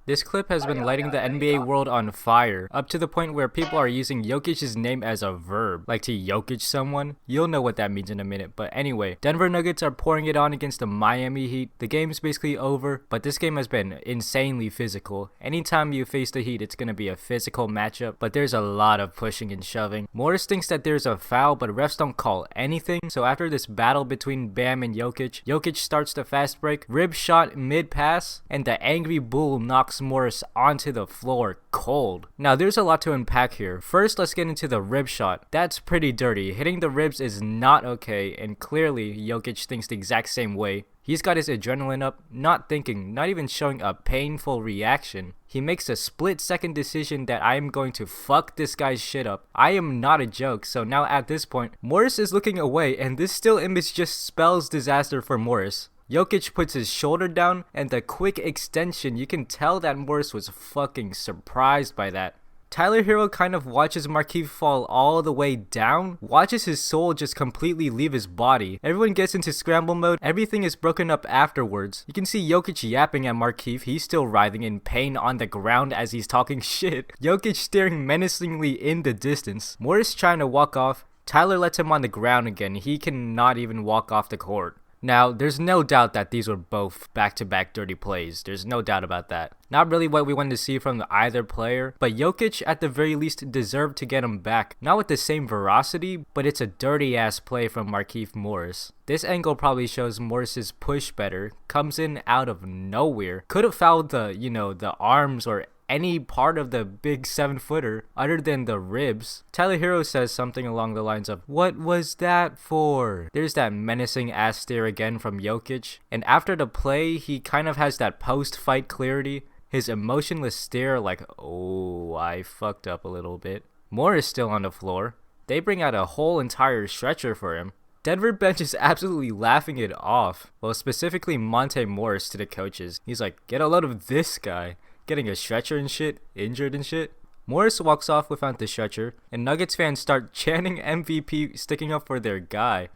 This clip has been lighting the NBA world on fire, up to the point where people are using Jokic's name as a verb, like to Jokic someone. You'll know what that means in a minute, but anyway, Denver Nuggets are pouring it on against the Miami Heat. The game's basically over, but this game has been insanely physical. Anytime you face the Heat, it's gonna be a physical matchup, but there's a lot of pushing and shoving. Morris thinks that there's a foul, but refs don't call anything, so after this battle between Bam and Jokic, Jokic starts the fast break, rib shot mid-pass, and the angry bull knocks Morris onto the floor cold. Now there's a lot to unpack here. First, let's get into the rib shot. That's pretty dirty. Hitting the ribs is not okay, and clearly Jokic thinks the exact same way. He's got his adrenaline up, not thinking, not even showing a painful reaction. He makes a split-second decision that I am going to fuck this guy's shit up. I am not a joke, so now at this point, Morris is looking away, and this still image just spells disaster for Morris. Jokic puts his shoulder down, and the quick extension, you can tell that Morris was fucking surprised by that. Tyler Herro kind of watches Markieff fall all the way down, watches his soul just completely leave his body. Everyone gets into scramble mode, everything is broken up afterwards. You can see Jokic yapping at Markieff, he's still writhing in pain on the ground as he's talking shit. Jokic staring menacingly in the distance. Morris trying to walk off, Tyler lets him on the ground again, he cannot even walk off the court. Now, there's no doubt that these were both back-to-back dirty plays. There's no doubt about that. Not really what we wanted to see from either player, but Jokic at the very least deserved to get him back. Not with the same veracity, but it's a dirty-ass play from Markieff Morris. This angle probably shows Morris's push better, comes in out of nowhere. Could have fouled the arms or any part of the big 7-footer other than the ribs. Tyler Herro says something along the lines of, "What was that for?" There's that menacing ass stare again from Jokic, and after the play, he kind of has that post-fight clarity, his emotionless stare like, oh, I fucked up a little bit. Morris still on the floor. They bring out a whole entire stretcher for him. Denver bench is absolutely laughing it off, well, specifically Monte Morris to the coaches. He's like, get a load of this guy. Getting a stretcher and shit, injured and shit. Morris walks off without the stretcher, and Nuggets fans start chanting MVP, sticking up for their guy.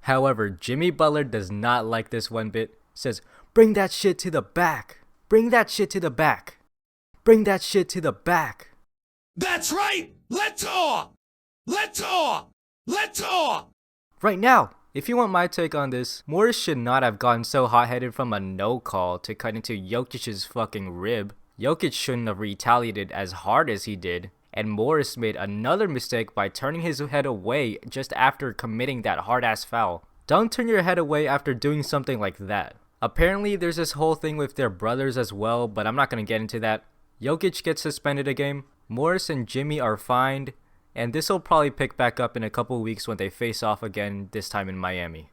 However, Jimmy Butler does not like this one bit. Says, bring that shit to the back. Bring that shit to the back. Bring that shit to the back. That's right! Let's talk! Let's talk! Let's talk! Right now! If you want my take on this, Morris should not have gotten so hot-headed from a no call to cut into Jokic's fucking rib. Jokic shouldn't have retaliated as hard as he did, and Morris made another mistake by turning his head away just after committing that hard-ass foul. Don't turn your head away after doing something like that. Apparently there's this whole thing with their brothers as well, but I'm not gonna get into that. Jokic gets suspended a game, Morris and Jimmy are fined, and this will probably pick back up in a couple weeks when they face off again, this time in Miami.